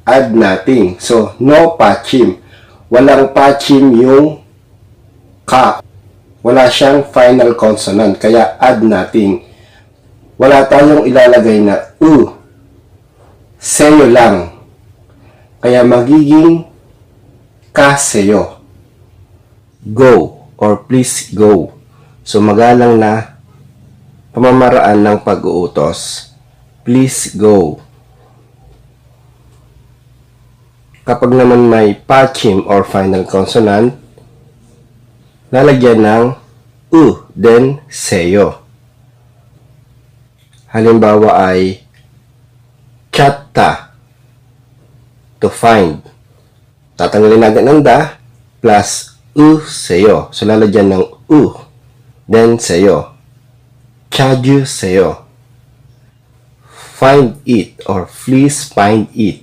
add natin. So, no pachim. Walang pachim yung ka. Wala siyang final consonant. Kaya add natin. Wala tayong ilalagay na u. Seyo lang. Kaya magiging kaseyo. Go or please go. So, magalang na pamamaraan ng pag-uutos. Please go. Kapag naman may pachim or final consonant, lalagyan ng u, then seyo. Halimbawa ay chatta, to find. Tatanggalin natin ang da plus u seyo. So, lalagyan ng u, then seyo. Chaju seyo. Find it or please find it.